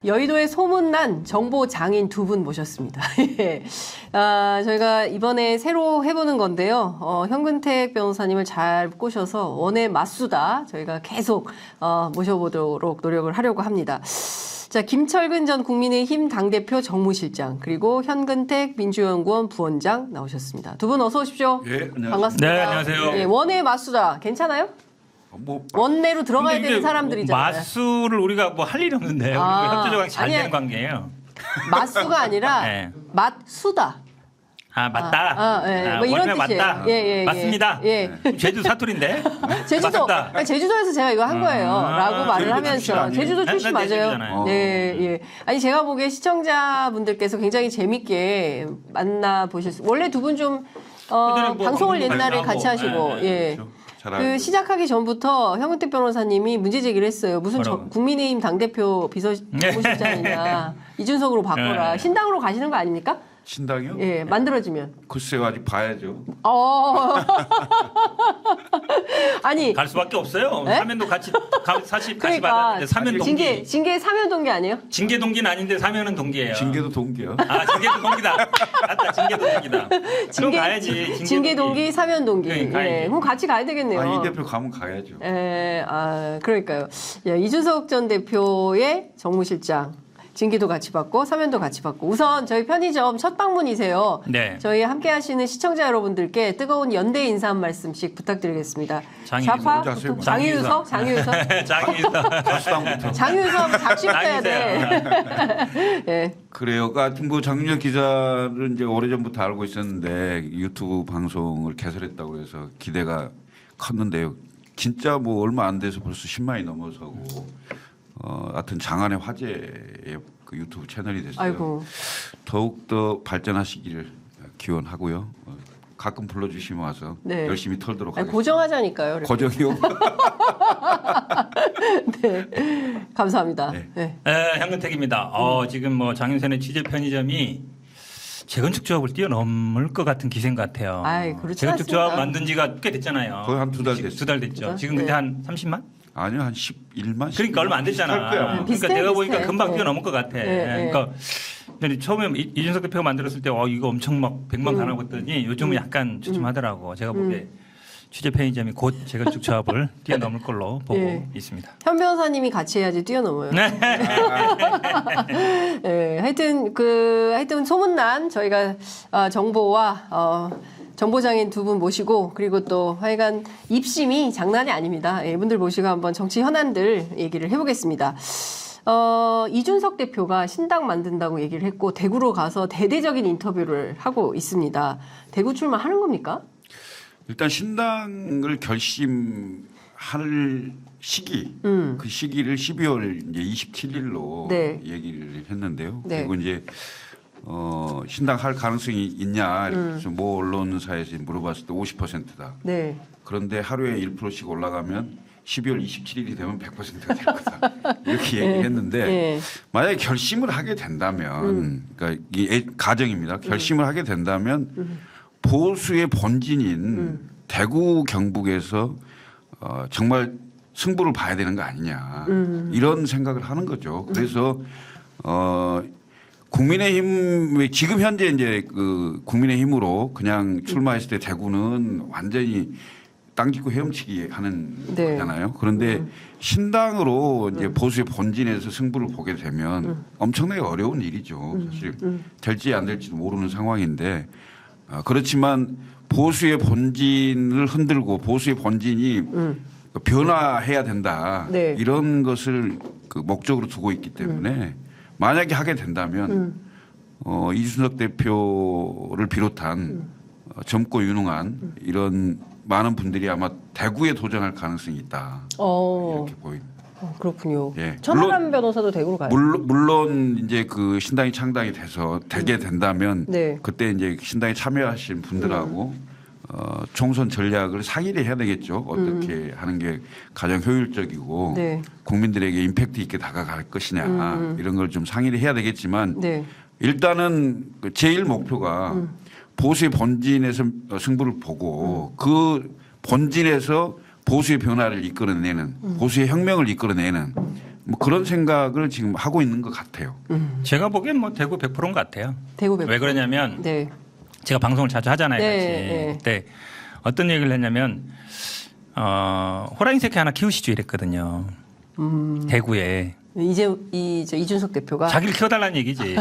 여의도에 소문난 정보 장인 두 분 모셨습니다. 예. 저희가 이번에 새로 해보는 건데요. 현근택 변호사님을 잘 꼬셔서 원의 맞수다 저희가 계속 모셔보도록 노력을 하려고 합니다. 자, 김철근 전 국민의힘 당대표 정무실장 그리고 현근택 민주연구원 부원장 나오셨습니다. 두 분 어서 오십시오. 예, 안녕하세요. 반갑습니다. 네, 안녕하세요. 예, 원의 맞수다 괜찮아요? 원내로 들어가야 근데 되는 이게 사람들이잖아요. 맞수를 우리가 뭐 할 일이 없는데 우리 협조적으로 잘 아니야. 되는 관계예요. 맞수가 아니라 네. 맞수다. 아 맞다. 예. 뭐 이런 원래 뜻이에요. 맞다. 예. 맞습니다. 예. 제주 사투리인데. 제주도, 맞다. 제주도에서 제가 이거 한 거예요. 라고 말을 제주도 출신 하면서. 아니에요? 제주도 출신 난 맞아요. 제주잖아요. 네, 예. 아니, 제가 보기에 시청자분들께서 굉장히 재밌게 만나보실 수, 원래 두 분 좀, 예전에 뭐 방송을 방송도 옛날에 많이 같이 나오고. 하시고, 예, 예. 그렇죠. 잘 그 알고. 시작하기 전부터 현근택 변호사님이 문제 제기를 했어요. 무슨 뭐라고? 국민의힘 당대표 비서실장이냐. 이준석으로 바꿔라. 네. 신당으로 가시는 거 아닙니까? 신당이요? 예, 만들어지면. 글쎄요, 아직 봐야죠. 아니. 갈 수밖에 없어요. 네? 사면도 같이 같이 그러니까 받았는데 사면 동기. 징계 사면 동기 아니에요? 징계 동기는 아닌데 사면은 동기예요. 징계도 동기요. 아 징계도 동기다. 맞다. 징계도 동기다. 그럼 가야지. 징계 동기, 사면 동기. 그러니까 가야지. 예, 그럼 같이 가야 되겠네요. 아, 이 대표 가면 가야죠. 예, 그러니까요. 야, 이준석 전 대표의 정무실장. 징계도 같이 받고 사면도 같이 받고 우선 저희 편의점 첫 방문이세요. 네. 저희 함께 하시는 시청자 여러분들께 뜨거운 연대 인사 한 말씀씩 부탁드리겠습니다. 장유석. 좌파 장유석 장유석. 가수당부터. 장유석 작심부터 해야 돼. 예. 그래요. 뭐 장윤혁 기자를 이제 오래전부터 알고 있었는데 유튜브 방송을 개설했다고 해서 기대가 컸는데요. 진짜 뭐 얼마 안 돼서 벌써 10만이 넘어서고 하여튼 장안의 화제의 그 유튜브 채널이 됐어요. 아이고. 더욱 더 발전하시기를 기원하고요. 가끔 불러주시면 와서 네. 열심히 털도록 아니, 하겠습니다. 고정하자니까요. 이렇게. 고정이요? 네. 감사합니다. 네. 네. 현근택입니다. 지금 뭐 장윤선의 취재 편의점이 재건축 조합을 뛰어넘을 것 같은 기세인 것 같아요. 아이, 그렇지 재건축 조합 않습니다. 만든 지가 꽤 됐잖아요. 거의 한 2달 됐어요. 2달 됐죠. 그죠? 지금 근데 네. 한 30만? 아니요, 한 11만. 그러니까 얼마 안 됐잖아. 비슷할 거야, 아마. 그러니까 비슷해, 내가 비슷해. 보니까 금방 네. 뛰어넘을 것 같아. 네. 그러니까 근데 처음에 이준석 대표가 만들었을 때 이거 엄청 막 100만 가나고 했더니 요즘은 약간 주춤하더라고. 제가 보기에 취재 편의점이 곧 재건축 조합을 뛰어넘을 걸로 보고 예. 있습니다. 현 변호사님이 같이 해야지 뛰어넘어요. 네. 네, 하여튼 소문난 저희가 정보와 정보장인 두 분 모시고 그리고 또 하여간 입심이 장난이 아닙니다. 이분들 모시고 한번 정치 현안들 얘기를 해보겠습니다. 이준석 대표가 신당 만든다고 얘기를 했고 대구로 가서 대대적인 인터뷰를 하고 있습니다. 대구 출마하는 겁니까? 일단 신당을 결심할 시기, 그 시기를 12월 이제 27일로 네. 얘기를 했는데요. 네. 그리고 이제 신당 할 가능성이 있냐 이렇게 모 언론사에서 물어봤을 때 50%다. 네. 그런데 하루에 1%씩 올라가면 12월 27일이 되면 100%가 될 거다. 이렇게 얘기를 했는데 네. 만약에 결심을 하게 된다면, 그러니까 이 가정입니다. 결심을 하게 된다면 보수의 본진인 대구 경북에서 정말 승부를 봐야 되는 거 아니냐 이런 생각을 하는 거죠. 그래서 국민의힘 지금 현재 이제 그 국민의힘으로 그냥 출마했을 때 대구는 완전히 땅 짚고 헤엄치기 하는 네. 거잖아요. 그런데 신당으로 이제 보수의 본진에서 승부를 보게 되면 엄청나게 어려운 일이죠. 사실 될지 안 될지도 모르는 상황인데 그렇지만 보수의 본진을 흔들고 보수의 본진이 변화해야 된다. 네. 이런 것을 그 목적으로 두고 있기 때문에 만약에 하게 된다면 이준석 대표를 비롯한 젊고 유능한 이런 많은 분들이 아마 대구에 도전할 가능성이 있다. 이렇게 보입니다. 그렇군요. 예. 천하람 변호사도 대구로 가요. 물론 이제 그 신당이 창당이 돼서 되게 된다면 네. 그때 이제 신당에 참여하신 분들하고 총선 전략을 상의를 해야 되겠죠. 어떻게 하는 게 가장 효율적이고 네. 국민들에게 임팩트 있게 다가갈 것이냐 이런 걸 좀 상의를 해야 되겠지만 네. 일단은 그 제일 목표가 보수의 본진에서 승부를 보고 그 본진에서 보수의 변화를 이끌어내는 보수의 혁명을 이끌어내는 뭐 그런 생각을 지금 하고 있는 것 같아요. 제가 보기엔 뭐 대구 100%인 것 같아요. 대구 100%. 왜 그러냐면 네. 제가 방송을 자주 하잖아요. 네, 같이. 네. 그때 어떤 얘기를 했냐면 호랑이 새끼 하나 키우시죠 이랬거든요. 대구에 이준석 대표가 자기를 키워달라는 얘기지.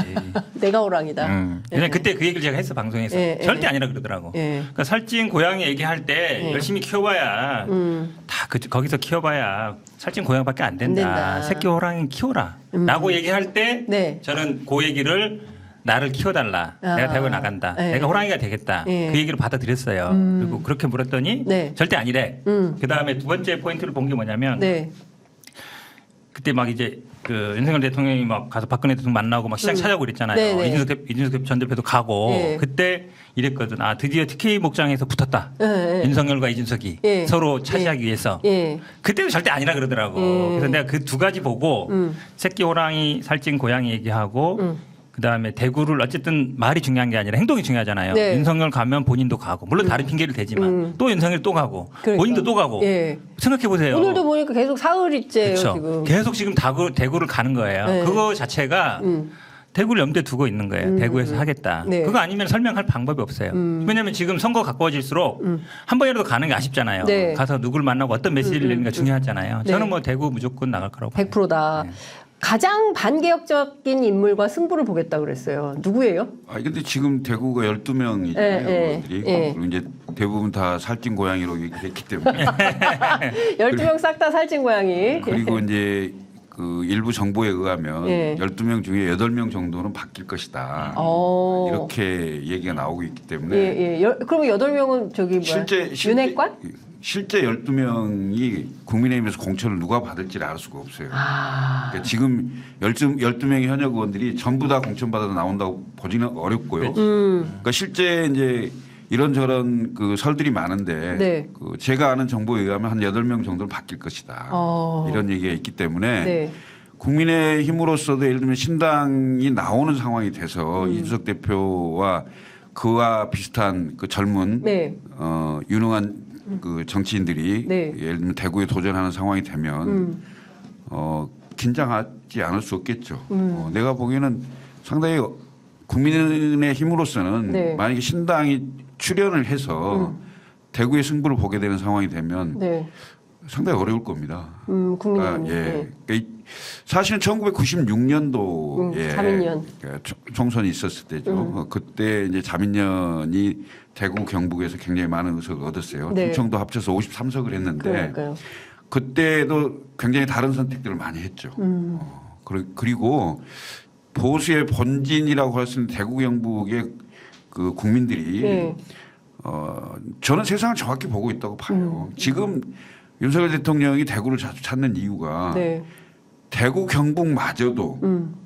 내가 호랑이다. 그냥 그때 그 얘기를 제가 했어 방송에서. 예, 절대 예. 아니라 그러더라고. 예. 그러니까 살찐 고양이 얘기할 때 예. 열심히 키워봐야 다 거기서 키워봐야 살찐 고양이밖에 안 된다. 안 된다. 새끼 호랑이 키워라라고 얘기할 때 네. 저는 그 얘기를 나를 키워달라. 아. 내가 대구에 나간다. 예. 내가 호랑이가 되겠다. 예. 그 얘기를 받아들였어요. 그리고 그렇게 물었더니 네. 절대 아니래. 그 다음에 두 번째 포인트를 본 게 뭐냐면 네. 그때 막 이제 그 윤석열 대통령이 막 가서 박근혜 대통령 만나고 막 시장 찾아오고 그랬잖아요. 네네. 이준석 전 대표도 가고 예. 그때 이랬거든. 아 드디어 TK 목장에서 붙었다. 예, 예. 윤석열과 이준석이 예. 서로 차지하기 위해서. 예. 그때도 절대 아니라 그러더라고. 그래서 내가 그 두 가지 보고 새끼 호랑이 살찐 고양이 얘기하고 그다음에 대구를 어쨌든 말이 중요한 게 아니라 행동이 중요하잖아요. 네. 윤석열 가면 본인도 가고 물론 다른 핑계를 대지만 또 윤석열 또 가고 그러니까. 본인도 또 가고 예. 생각해 보세요. 오늘도 보니까 계속 사흘째예요 그렇죠. 지금. 계속 지금 대구를 가는 거예요. 네. 그거 자체가 대구를 염두에 두고 있는 거예요. 대구에서 하겠다. 네. 그거 아니면 설명할 방법이 없어요. 왜냐하면 지금 선거 가까워질수록 한 번이라도 가는 게 아쉽잖아요. 네. 가서 누구를 만나고 어떤 메시지를 내는가 중요하잖아요. 네. 저는 뭐 대구 무조건 나갈 거라고 봐요. 100%다. 가장 반개혁적인 인물과 승부를 보겠다 그랬어요. 누구예요? 아 근데 지금 대구가 12명이잖아요. 예, 의원들이. 예. 그리고 이제 대부분 다 살찐 고양이로 얘기했기 때문에 12명 싹 다 살찐 고양이. 그리고 이제 그 일부 정보에 의하면 예. 12명 중에 8명 정도는 바뀔 것이다. 어. 이렇게 얘기가 나오고 있기 때문에 예, 예. 그럼 8명은 저기 뭐야? 윤핵관? 실제 12명이 국민의힘에서 공천을 누가 받을지를 알 수가 없어요. 아. 그러니까 지금 12명의 현역 의원들이 전부 다 공천받아서 나온다고 보지는 어렵고요. 그러니까 실제 이제 이런저런 그 설들이 많은데 네. 그 제가 아는 정보에 의하면 한 8명 정도는 바뀔 것이다. 이런 얘기가 있기 때문에 네. 국민의힘으로서도 예를 들면 신당이 나오는 상황이 돼서 이준석 대표와 그와 비슷한 그 젊은 네. 유능한 그 정치인들이 네. 예를 들면 대구에 도전하는 상황이 되면 긴장하지 않을 수 없겠죠. 내가 보기에는 상당히 국민의 힘으로서는 네. 만약에 신당이 출연을 해서 대구의 승부를 보게 되는 상황이 되면 네. 상당히 어려울 겁니다. 국민의힘. 예. 그러니까 사실은 1996년도에 자민련. 총선이 있었을 때죠. 그때 이제 자민련이 대구 경북에서 굉장히 많은 의석을 얻었어요. 네. 충청도 합쳐서 53석을 했는데 그러니까요. 그때도 굉장히 다른 선택들을 많이 했죠. 그리고 보수의 본진이라고 할 수 있는 대구 경북의 그 국민들이 네. 저는 세상을 정확히 보고 있다고 봐요. 지금 윤석열 대통령이 대구를 자주 찾는 이유가 네. 대구 경북마저도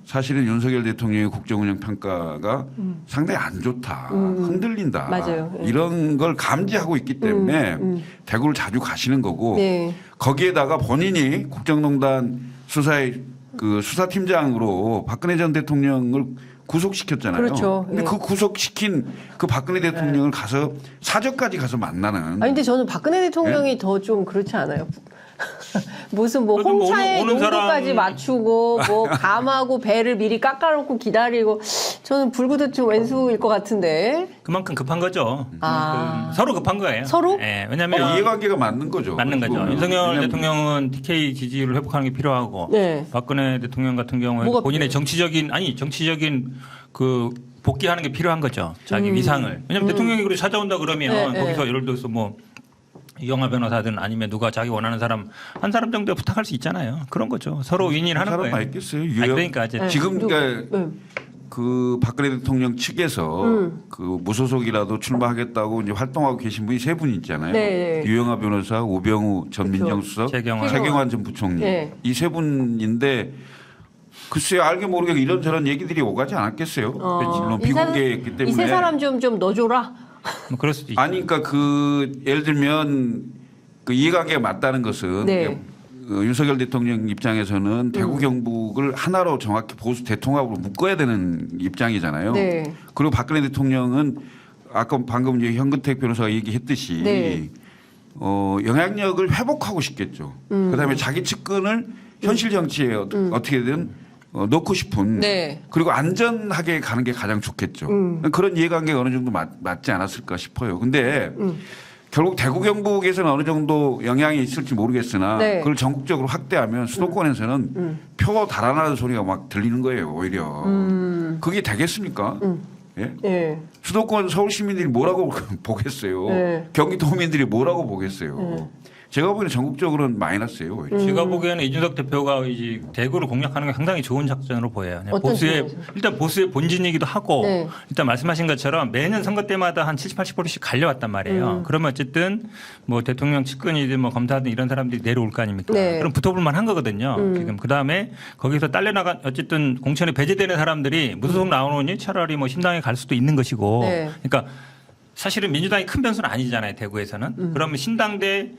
사실은 윤석열 대통령의 국정운영 평가가 상당히 안 좋다, 흔들린다. 맞아요. 예. 이런 걸 감지하고 있기 때문에 대구를 자주 가시는 거고 네. 거기에다가 본인이 국정농단 수사의 그 수사팀장으로 박근혜 전 대통령을 구속시켰잖아요. 그렇죠. 근데 예. 그 구속시킨 그 박근혜 대통령을 가서 사저까지 가서 만나는. 아니 근데 저는 박근혜 대통령이 더 좀 그렇지 않아요? 무슨 뭐 그래도 뭐 홍차에 오는 농도까지 사람- 맞추고 뭐 감하고 배를 미리 깎아놓고 기다리고 저는 불구덩이 왼수일 것 같은데. 그만큼 급한 거죠. 아. 서로 급한 거예요. 서로? 예, 그러니까 왜냐하면 이해관계가 맞는 거죠. 맞는 거죠. 그거는. 윤석열 왜냐면 대통령은 TK 지지율을 회복하는 게 필요하고 네. 박근혜 대통령 같은 경우에 뭐가 본인의 필요해요? 정치적인 그 복귀하는 게 필요한 거죠. 자기 위상을. 왜냐하면 대통령이 그렇게 찾아온다 그러면 네, 거기서 예를 들어서 뭐 이영하 변호사든 아니면 누가 자기 원하는 사람 한 사람 정도 부탁할 수 있잖아요. 그런 거죠. 서로 윈윈하는 사람 거예요. 많겠어요. 아니, 그러니까 이제 지금 그러니까 네. 그 박근혜 대통령 측에서 그 무소속이라도 출마하겠다고 이제 활동하고 계신 분이 세 분 있잖아요. 네, 네. 유영하 변호사, 우병우 전 그렇죠. 민정수석, 최경환. 최경환 전 부총리 네. 이 세 분인데 글쎄요 알게 모르게 이런저런 얘기들이 오가지 않았겠어요. 물론 비공개였기 때문에. 이 세 사람 좀 넣어줘라. 뭐 그럴 수도 있죠. 아니 그러니까 그 예를 들면 그 이해관계가 맞다는 것은 네. 윤석열 대통령 입장에서는 대구 경북을 하나로 정확히 보수 대통합으로 묶어야 되는 입장이잖아요. 네. 그리고 박근혜 대통령은 아까 방금 이제 현근택 변호사가 얘기했듯이 네. 영향력을 회복하고 싶겠죠. 그다음에 자기 측근을 현실 정치에 어떻게든 넣고 싶은 네. 그리고 안전하게 가는 게 가장 좋겠죠. 그런 이해관계가 어느 정도 맞지 않았을까 싶어요. 근데 결국 대구 경북에서는 어느 정도 영향이 있을지 모르겠으나 네. 그걸 전국적으로 확대하면 수도권에서는 표 달아나는 소리가 막 들리는 거예요. 오히려. 그게 되겠습니까? 예? 예. 수도권 서울 시민들이 뭐라고 보겠어요. 네. 경기도민들이 뭐라고 보겠어요. 제가 보기에는 전국적으로는 마이너스예요. 오히려. 제가 보기에는 이준석 대표가 이제 대구를 공략하는 게 상당히 좋은 작전으로 보여요. 그냥 어떤 보수의 측면에서? 일단 보수의 본진이기도 하고 네. 일단 말씀하신 것처럼 매년 선거 때마다 한 70, 80%씩 갈려왔단 말이에요. 그러면 어쨌든 뭐 대통령 측근이든 뭐 검사든 이런 사람들이 내려올 거 아닙니까? 네. 그럼 붙어볼 만한 거거든요. 지금 그 다음에 거기서 딸려나간 어쨌든 공천에 배제되는 사람들이 무소속 나오느니 차라리 뭐 신당에 갈 수도 있는 것이고. 네. 그러니까 사실은 민주당이 큰 변수는 아니잖아요. 대구에서는. 그러면 신당 대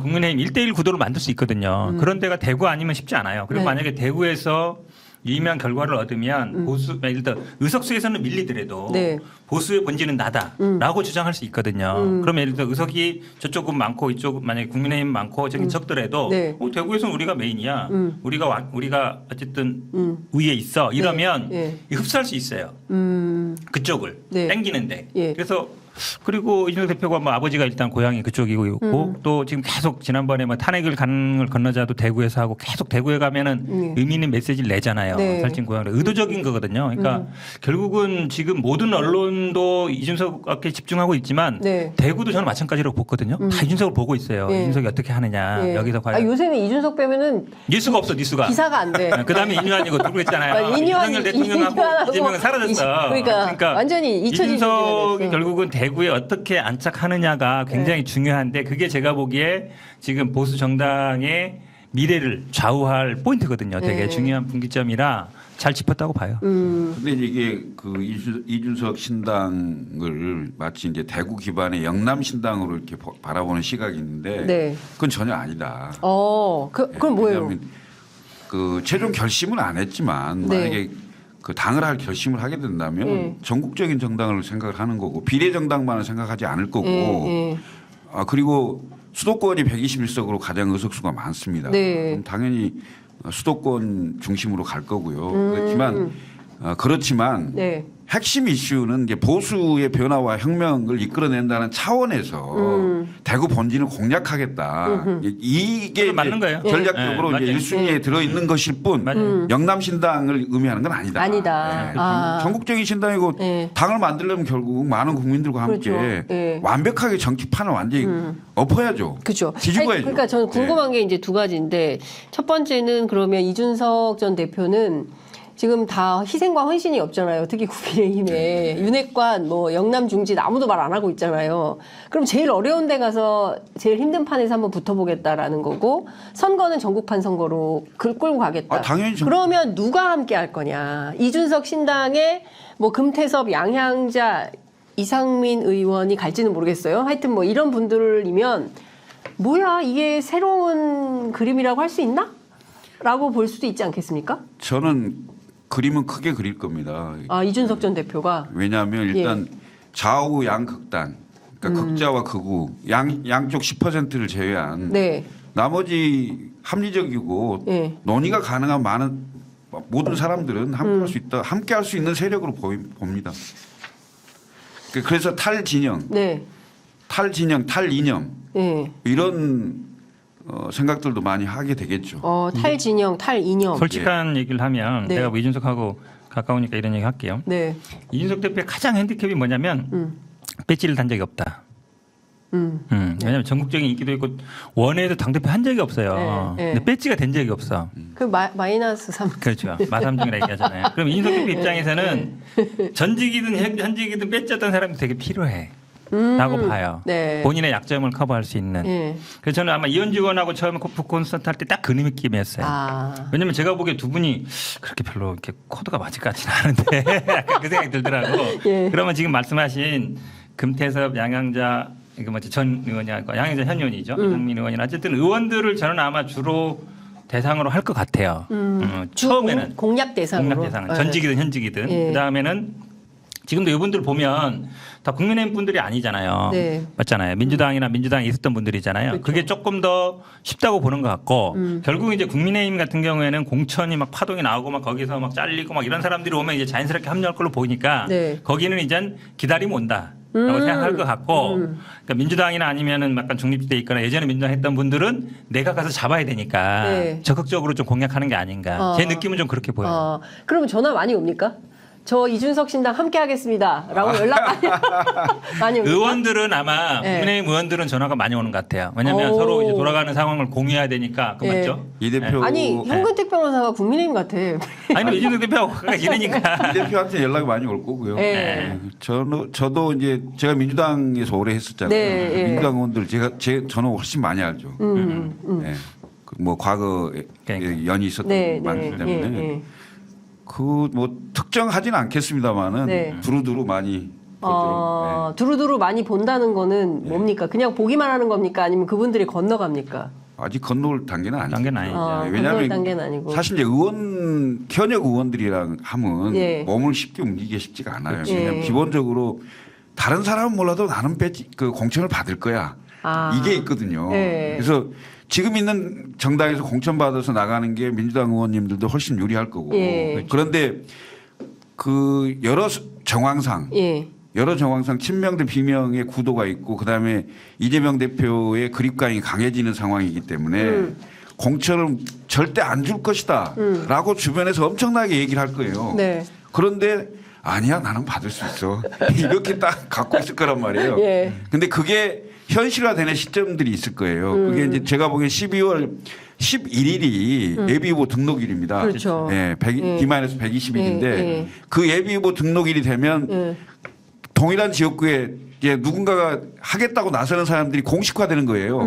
국민의힘 1대1 구도를 만들 수 있거든요. 그런 데가 대구 아니면 쉽지 않아요. 그리고 네. 만약에 대구에서 유의미한 결과를 얻으면 보수, 일단 의석수에서는 밀리더라도 네. 보수의 본질은 나다라고 주장할 수 있거든요. 그러면 예를 들어 의석이 저쪽은 많고 이쪽 만약에 국민의힘 많고 저기 적더라도 네. 대구에서는 우리가 메인이야. 우리가 어쨌든 위에 있어. 이러면 네. 흡수할 수 있어요. 그쪽을 네. 땡기는데. 예. 그래서 그리고 이준석 대표가 뭐 아버지가 일단 고향이 그쪽이고 있고 또 지금 계속 지난번에 뭐 탄핵을 가는 걸 건너자도 대구에서 하고 계속 대구에 가면은 의미 있는 메시지를 내잖아요. 네. 살찐 고향으로 의도적인 거거든요. 그러니까 결국은 지금 모든 언론도 이준석에 집중하고 있지만 네. 대구도 저는 마찬가지라고 보거든요. 다 이준석을 보고 있어요. 네. 이준석이 어떻게 하느냐. 예. 여기서 과연 요새는 이준석 빼면은 뉴스가 없어 뉴스가. 기사가 안 돼. 그다음에 이인환이고 누구 했잖아요. 이인환, 윤석열 대통령하고 이인환하고 이재명은 사라졌어. 그러니까 완전히 잊혀진 이준석이 지가 됐어. 결국은 대구에 어떻게 안착하느냐가 굉장히 중요한데 그게 제가 보기에 지금 보수 정당의 미래를 좌우할 포인트거든요. 되게 네. 중요한 분기점이라 잘 짚었다고 봐요. 근데 이게 그 이준석 신당을 마치 이제 대구 기반의 영남 신당으로 이렇게 바라보는 시각이 있는데 네. 그건 전혀 아니다. 그럼 뭐예요? 왜냐하면 그 최종 결심은 안 했지만 네. 만약에 그 당을 할 결심을 하게 된다면 네. 전국적인 정당을 생각을 하는 거고 비례 정당만을 생각하지 않을 거고 예. 그리고 수도권이 121석으로 가장 의석수가 많습니다. 네. 그럼 당연히 수도권 중심으로 갈 거고요. 그렇지만 네. 핵심 이슈는 이제 보수의 변화와 혁명을 이끌어낸다는 차원에서 대구 본진을 공략하겠다. 이게 맞는 거예요. 전략적으로 네, 이제 맞아요. 1순위에 들어있는 것일 뿐 맞아요. 영남 신당을 의미하는 건 아니다. 아니다. 아. 전국적인 신당이고 네. 당을 만들려면 결국 많은 국민들과 함께 그렇죠. 네. 완벽하게 정치판을 완전히 엎어야죠. 그렇죠. 뒤집어야죠. 그러니까 저는 궁금한 게 이제 두 가지인데 첫 번째는 그러면 이준석 전 대표는 지금 다 희생과 헌신이 없잖아요. 특히 국민의힘에 윤핵관, 뭐 영남 중진 아무도 말 안 하고 있잖아요. 그럼 제일 어려운 데 가서 제일 힘든 판에서 한번 붙어보겠다라는 거고 선거는 전국판 선거로 끌고 가겠다. 당연히 그러면 누가 함께 할 거냐? 이준석 신당에 뭐 금태섭, 양향자, 이상민 의원이 갈지는 모르겠어요. 하여튼 뭐 이런 분들이면 뭐야 이게 새로운 그림이라고 할 수 있나? 라고 볼 수도 있지 않겠습니까? 저는 그림은 크게 그릴 겁니다. 이준석 전 대표가. 왜냐하면 일단 좌우 양극단, 그러니까 극자와 극우 양쪽 10%를 제외한 네. 나머지 합리적이고 예. 논의가 가능한 많은 모든 사람들은 함께할 수 있다, 함께할 수 있는 세력으로 봅니다. 그래서 탈진영, 네. 탈이념 네. 이런 생각들도 많이 하게 되겠죠. 탈진영, 탈이념. 솔직한 얘기를 하면 네. 내가 뭐 이준석하고 가까우니까 이런 얘기 할게요. 네. 이준석 대표의 가장 핸디캡이 뭐냐면 배지를 단 적이 없다. 왜냐하면 전국적인 인기도 있고 원외에도 당대표 한 적이 없어요. 네, 네. 근데 배지가 된 적이 없어. 그 마이너스 3. 그렇죠. 마삼중이라 얘기하잖아요. 그럼 이준석 대표 입장에서는 전직이든 현직이든 배지였던 사람이 되게 필요해. 라고 봐요. 네. 본인의 약점을 커버할 수 있는. 네. 그래서 저는 아마 이현주 의원하고 처음에 코프 콘서트 할 때 딱 그 느낌이었어요. 왜냐면 제가 보기에 두 분이 그렇게 별로 이렇게 코드가 맞을 것 같지는 않은데 약간 그 생각이 들더라고. 예. 그러면 지금 말씀하신 금태섭, 양향자 이거 뭐지 전 의원이 아니고 양향자 현 의원이죠. 이상민 의원이나 어쨌든 의원들을 저는 아마 주로 대상으로 할 것 같아요. 처음에는 공략 대상으로. 공략 대상은 네. 전직이든 현직이든 예. 그 다음에는 지금도 이분들 보면 다 국민의힘 분들이 아니잖아요. 네. 맞잖아요. 민주당이나 민주당에 있었던 분들이잖아요. 그렇죠. 그게 조금 더 쉽다고 보는 것 같고 결국 이제 국민의힘 같은 경우에는 공천이 막 파동이 나오고 막 거기서 막 잘리고 막 이런 사람들이 오면 이제 자연스럽게 합류할 걸로 보이니까 네. 거기는 거기는 이제 기다리면 온다. 라고 생각할 것 같고 그러니까 민주당이나 아니면은 약간 중립돼 있거나 예전에 민주당 했던 분들은 내가 가서 잡아야 되니까 네. 적극적으로 좀 공략하는 게 아닌가. 제 느낌은 좀 그렇게 보여요. 그럼 전화 많이 옵니까? 저 이준석 신당 함께 하겠습니다. 라고 연락 많이 옵니까? 의원들은 아마 네. 국민의힘 의원들은 전화가 많이 오는 것 같아요. 왜냐하면 오. 서로 이제 돌아가는 상황을 공유해야 되니까 그 네. 맞죠? 이 대표 아니 현근택 변호사가 국민의힘 같아. 아니 이준석 대표가 이러니까 이 대표한테 연락이 많이 올 거고요. 네. 저도 이제 제가 민주당에서 오래 했었잖아요. 네, 예. 민주당 의원들 저는 훨씬 많이 알죠. 네. 그뭐 과거에 그러니까. 연이 있었던 네, 분 많기 네, 때문에 예, 예. 그 뭐 특정하지는 않겠습니다만은 네. 두루두루 많이 보죠. 두루두루 많이 본다는 거는 뭡니까? 그냥 보기만 하는 겁니까? 아니면 그분들이 건너갑니까? 아직 건너올 단계는 아니죠. 단계는 아니죠. 건너올 왜냐하면 단계는 아니고. 사실 이제 현역 의원들이랑 하면 예. 몸을 쉽게 옮기기가 쉽지가 않아요. 그치. 왜냐하면 예. 기본적으로 다른 사람은 몰라도 나는 그 공천을 받을 거야. 이게 있거든요. 예. 그래서 지금 있는 정당에서 공천 받아서 나가는 게 민주당 의원님들도 훨씬 유리할 거고. 예. 그런데 그 여러 정황상 예. 친명 대 비명의 구도가 있고 그다음에 이재명 대표의 그립감이 강해지는 상황이기 때문에 공천을 절대 안 줄 것이다라고 주변에서 엄청나게 얘기를 할 거예요. 네. 그런데 아니야 나는 받을 수 있어 이렇게 딱 갖고 있을 거란 말이에요. 예. 근데 그게 현실화되는 시점들이 있을 거예요. 그게 이제 제가 보기엔 12월 11일이 예비후보 등록일입니다. 그렇죠. 예, D-120일인데 예. 그 예비후보 등록일이 되면 예. 동일한 지역구에 이제 누군가가 하겠다고 나서는 사람들이 공식화되는 거예요.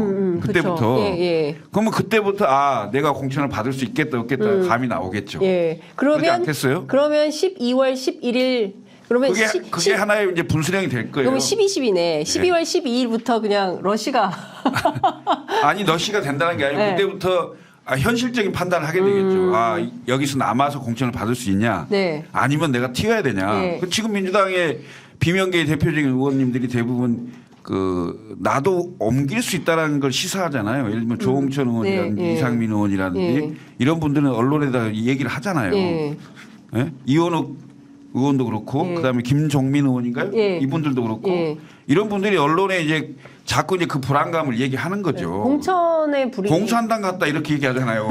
그때부터. 그렇죠. 예, 예. 그러면 그때부터 내가 공천을 받을 수 있겠다 없겠다 감이 나오겠죠. 예. 그러지 그러면 않겠어요? 그러면 12월 11일 그러면 그게 하나의 이제 분수령이 될 거예요. 그러면 12.12네. 12월 12일부터 그냥 러시가 아니 너시가 된다는 게 아니고 네. 그때부터 현실적인 판단을 하게 되겠죠. 여기서 남아서 공천을 받을 수 있냐? 네. 아니면 내가 튀어야 되냐? 네. 지금 민주당의 비명계의 대표적인 의원님들이 대부분 나도 옮길 수 있다는 걸 시사하잖아요. 예를 들면 조홍천 의원이라든지 네. 이상민 의원이라든지 이런 분들은 언론에다 얘기를 하잖아요. 예. 예? 이원욱 의원도 그렇고 그다음에 김종민 의원인가요? 예. 이분들도 그렇고 예. 이런 분들이 언론에 이제 자꾸 이제 그 불안감을 얘기하는 거죠. 공천의 불이 공산당 같다 이렇게 얘기하잖아요.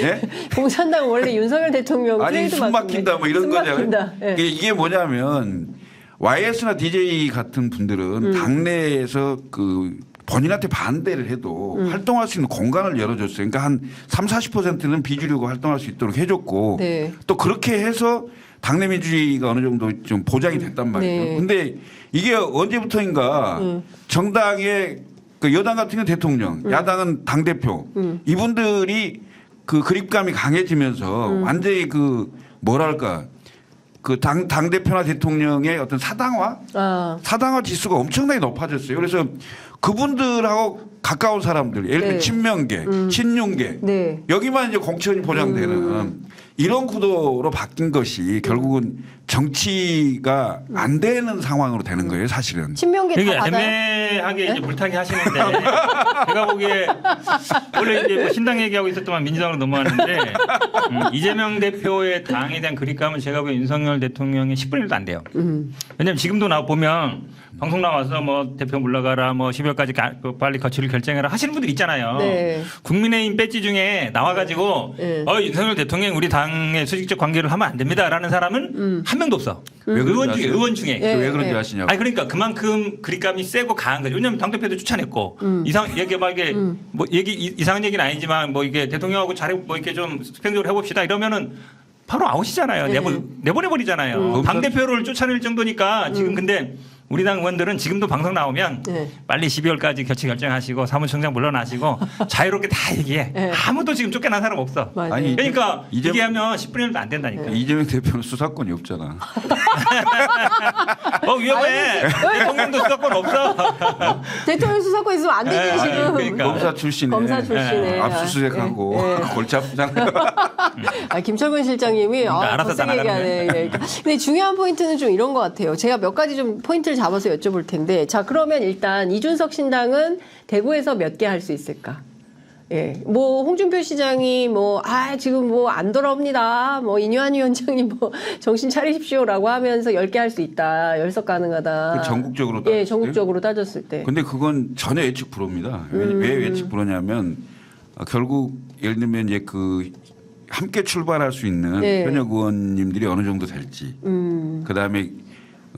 예? 공산당 원래 윤석열 대통령 아니 트레이드 숨 막힌다 뭐 이런 거잖아요. 막힌다. 예. 이게 뭐냐면 YS나 DJ 같은 분들은 당내에서 그 본인한테 반대를 해도 활동할 수 있는 공간을 열어줬어요. 그러니까 한 30-40%는 비주류가 활동할 수 있도록 해줬고 네. 또 그렇게 해서 당내 민주주의가 어느 정도 좀 보장이 됐단 말이죠. 네. 근데 이게 언제부터인가 정당의 그 여당 같은 경우 대통령, 야당은 당대표 이분들이 그 그립감이 강해지면서 완전히 그 뭐랄까 그 당대표나 대통령의 어떤 사당화 지수가 엄청나게 높아졌어요. 그래서 그분들하고 가까운 사람들, 예를 들면 네. 친명계, 친윤계 네. 여기만 이제 공천이 보장되는 이런 구도로 바뀐 것이 결국은 정치가 안 되는 상황으로 되는 거예요, 사실은. 친명계 다 되게 받아요? 애매하게 이제 물타기 하시는데 제가 보기에 원래 이제 뭐 신당 얘기하고 있었더만 민주당으로 넘어왔는데 이재명 대표의 당에 대한 그립감은 제가 보기에 윤석열 대통령의 10분의 1도 안 돼요. 왜냐하면 지금도 보면 방송 나와서 뭐 대표 물러가라 뭐 12월까지 빨리 거취를 결정해라 하시는 분들 있잖아요. 네. 국민의힘 배지 중에 나와가지고 네. 윤석열 대통령 우리 당의 수직적 관계를 하면 안 됩니다라는 사람은 한 명도 없어. 왜 그런지 의원 중에. 예. 왜 그런지 아시냐고. 아니 그러니까 그만큼 그립감이 세고 강한 거죠. 왜냐하면 당 대표도 추천했고 이상한 얘기는 아니지만 뭐 이게 대통령하고 잘해 뭐 이렇게 좀 수평적으로 해봅시다 이러면은 바로 아웃이잖아요. 내보내버리잖아요. 당 대표를 쫓아낼 정도니까 지금 근데 우리 당 의원들은 지금도 방송 나오면 네. 빨리 12월까지 교체 결정하시고 사무총장 물러나시고 자유롭게 다 얘기해. 네. 아무도 지금 쫓겨난 사람 없어. 맞아요. 아니, 그러니까 이제- 얘기하면 10분이라도 안 된다니까. 이재명 대표는 수사권이 없잖아. 위험해. 대통령도 수사권 없어. 대통령 수사권 있으면 안 되지 네, 지금. 그러니까. 검사 출신에 검사 출신에 압수수색하고 예, 예. 골치 아프잖아. 김철근 실장님이 알아서 거세게 다 나가는 얘기하네. 예. 근데 중요한 포인트는 좀 이런 것 같아요. 제가 몇 가지 좀 포인트를 잡아서 여쭤볼 텐데, 자 그러면 일단 이준석 신당은 대구에서 몇 개 할 수 있을까? 예, 뭐 홍준표 시장이 지금 안 돌아옵니다. 이뇨한 위원장님 정신 차리십시오라고 하면서 10개 할 수 있다. 열석 가능하다. 그 전국적으로 예, 따졌을 전국적으로 따졌을 때. 근데 그건 전혀 예측 불허입니다. 왜 예측 불허냐면 결국 예를 들면 이제 그 함께 출발할 수 있는 네. 현역 의원님들이 어느 정도 될지, 그다음에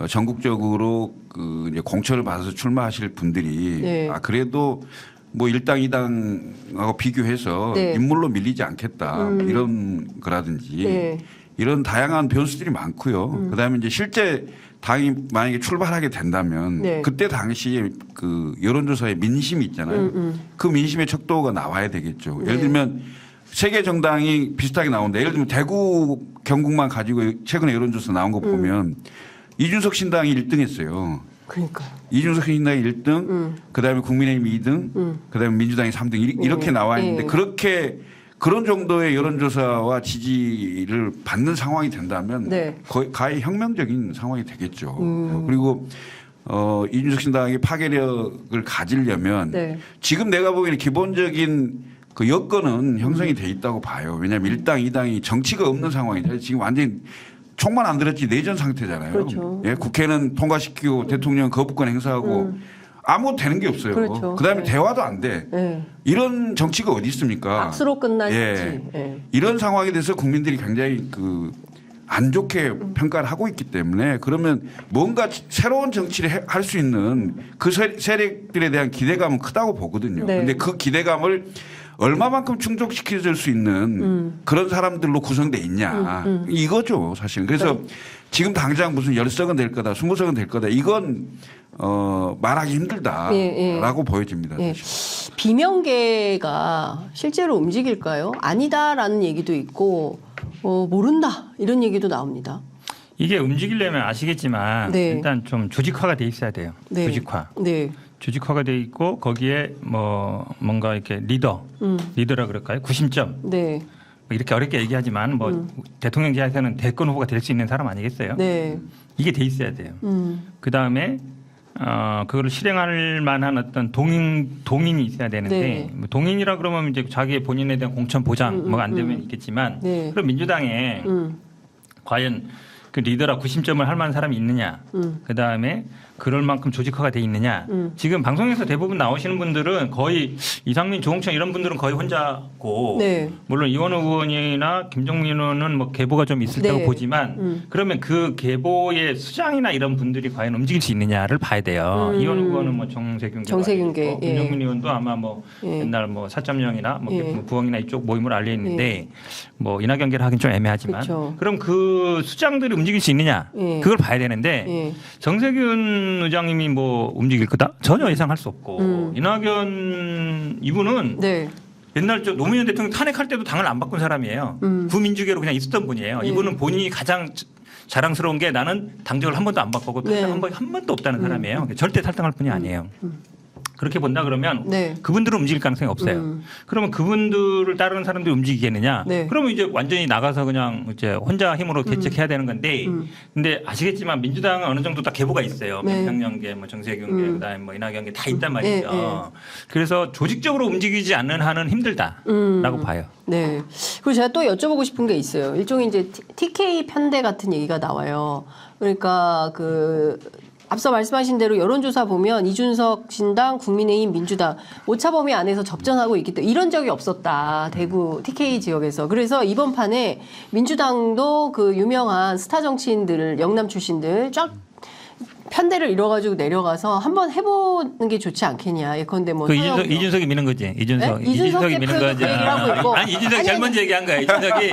전국적으로 그 이제 공천을 받아서 출마하실 분들이 네. 그래도 뭐 1당 2당하고 비교해서 네. 인물로 밀리지 않겠다 이런 거라든지 네. 이런 다양한 변수들이 많고요. 그다음에 이제 실제 당이 만약에 출발하게 된다면 네. 그때 당시에 그 여론조사의 민심이 있잖아요. 그 민심의 척도가 나와야 되겠죠. 예를 들면 세계 정당이 비슷하게 나오는데 예를 들면 대구 경북만 가지고 최근에 여론조사 나온 거 보면 이준석 신당이 1등했어요. 그러니까. 이준석 신당이 1등, 그다음에 국민의힘이 2등, 그다음에 민주당이 3등 이렇게 나와 있는데 그렇게 그런 정도의 여론조사와 지지를 받는 상황이 된다면 네. 거의 혁명적인 상황이 되겠죠. 그리고 이준석 신당이 파괴력을 가지려면 네. 지금 내가 보기에는 기본적인 그 여건은 형성이 돼 있다고 봐요. 왜냐하면 1당, 2당이 정치가 없는 상황이죠. 지금 완전히 총만 안 들었지 내전 상태잖아요. 그렇죠. 예, 국회는 통과시키고 대통령 거부권 행사하고 아무것도 되는 게 없어요. 그렇죠. 그다음에 네. 대화도 안 돼. 예. 이런 정치가 어디 있습니까? 악수로 끝나지. 예. 예. 이런 상황에 대해서 국민들이 굉장히 그 안 좋게 평가를 하고 있기 때문에 그러면 뭔가 새로운 정치를 할 수 있는 그 세력들에 대한 기대감은 크다고 보거든요. 네. 근데 그 기대감을 얼마만큼 충족시켜줄 수 있는 그런 사람들로 구성돼 있냐 이거죠 사실. 그래서 지금 당장 무슨 10석은 될 거다, 20석은 될 거다 이건 말하기 힘들다라고 예, 예. 보여집니다. 예. 사실. 비명계가 실제로 움직일까요? 아니다라는 얘기도 있고 모른다 이런 얘기도 나옵니다. 이게 움직이려면 아시겠지만 네. 일단 좀 조직화가 돼 있어야 돼요. 네. 조직화. 네. 조직화가 돼 있고 거기에 뭔가 이렇게 리더라 그럴까요? 구심점. 네. 이렇게 어렵게 얘기하지만 대통령제에서는 대권 후보가 될 수 있는 사람 아니겠어요? 네. 이게 돼 있어야 돼요. 그 다음에 그거를 실행할 만한 어떤 동인이 있어야 되는데 네. 뭐 동인이라 그러면 이제 자기의 본인에 대한 공천 보장 뭐가 안 되면 있겠지만 네. 그럼 민주당에 과연 그 리더라 구심점을 할 만한 사람이 있느냐? 그 다음에 그럴 만큼 조직화가 돼 있느냐? 지금 방송에서 대부분 나오시는 분들은 거의 이상민, 조홍천 이런 분들은 거의 혼자고 네. 물론 이원호 의원이나 김정민 의원은 뭐 계보가 좀 있을 네. 테고 보지만 그러면 그 계보의 수장이나 이런 분들이 과연 움직일 수 있느냐를 봐야 돼요. 이원호 의원은 뭐 정세균계, 예. 김정민 의원도 아마 뭐 예. 옛날 뭐 4.0이나 뭐 예. 부엉이나 이쪽 모임으로 알려 있는데 뭐 인하 경계를 하긴 좀 애매하지만 그렇죠. 그럼 그 수장들이 움직일 수 있느냐 예. 그걸 봐야 되는데 예. 정세균 의장님이 뭐 움직일 거다 전혀 예상할 수 없고 이낙연 이분은 네. 옛날 노무현 대통령 탄핵할 때도 당을 안 바꾼 사람이에요. 구민주계로 그냥 있었던 분이에요. 예. 이분은 본인이 가장 자랑스러운 게 나는 당적을 한 번도 안 바꾸고 네. 한 번도 없다는 사람이에요. 절대 탈당할 분이 아니에요. 그렇게 본다 그러면 네. 그분들은 움직일 가능성이 없어요. 그러면 그분들을 따르는 사람들이 움직이겠느냐? 네. 그러면 이제 완전히 나가서 그냥 이제 혼자 힘으로 개척해야 되는 건데, 근데 아시겠지만 민주당은 어느 정도 다 계보가 있어요. 네. 민평연계, 뭐 정세균계, 그다음에 뭐 이낙연계 다 있단 말이죠. 네, 네. 그래서 조직적으로 움직이지 않는 한은 힘들다라고 봐요. 네. 그리고 제가 또 여쭤보고 싶은 게 있어요. 일종의 이제 TK 편대 같은 얘기가 나와요. 그러니까 앞서 말씀하신 대로 여론조사 보면 이준석 신당, 국민의힘, 민주당 오차 범위 안에서 접전하고 있기 때문에 이런 적이 없었다. 대구 TK 지역에서. 그래서 이번 판에 민주당도 그 유명한 스타 정치인들, 영남 출신들 쫙 편대를 이뤄가지고 내려가서 한번 해보는 게 좋지 않겠냐. 예컨대 뭐 그 서영교. 이준석이 미는 거지. 이준석. 네? 이준석 이준석이 미는 대표도 거지. 그 얘기를 하고 있고. 아니 이준석이 제일 먼저 얘기한 거야. 이준석이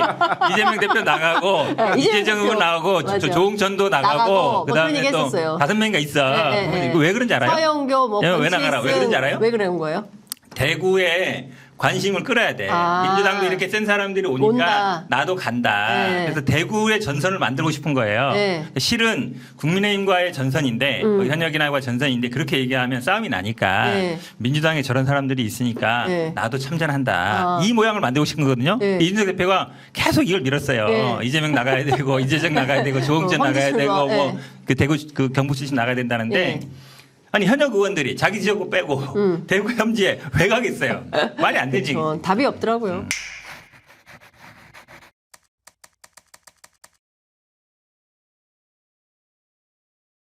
이재명 대표 나가고 네, 이재정 후보 나가고 맞아. 조홍천도 나가고 나가고 뭐 그다음에 그런 얘기 또 했었어요. 5명인가 있어. 네, 네, 네. 이거 왜 그런지 알아요? 서영교 뭐 왜 권칠승. 나가라? 왜 그런지 알아요? 왜 그런 거예요? 대구에 관심을 끌어야 돼. 아. 민주당도 이렇게 센 사람들이 오니까 온다. 나도 간다. 네. 그래서 대구의 전선을 만들고 싶은 거예요. 네. 실은 국민의힘과의 전선인데 현역이나과 전선인데 그렇게 얘기하면 싸움이 나니까 네. 민주당에 저런 사람들이 있으니까 네. 나도 참전한다. 아. 이 모양을 만들고 싶은 거거든요. 네. 이준석 대표가 계속 이걸 밀었어요. 네. 이재명 나가야 되고 이재정 나가야 되고 조홍천 나가야 황지철과, 되고 뭐 네. 그 대구 그 경북 출신 나가야 된다는데 네. 아니 현역 의원들이 자기 지역구 빼고 대구 혐지에 왜 가겠어요? 말이 안 되지. 답이 없더라고요.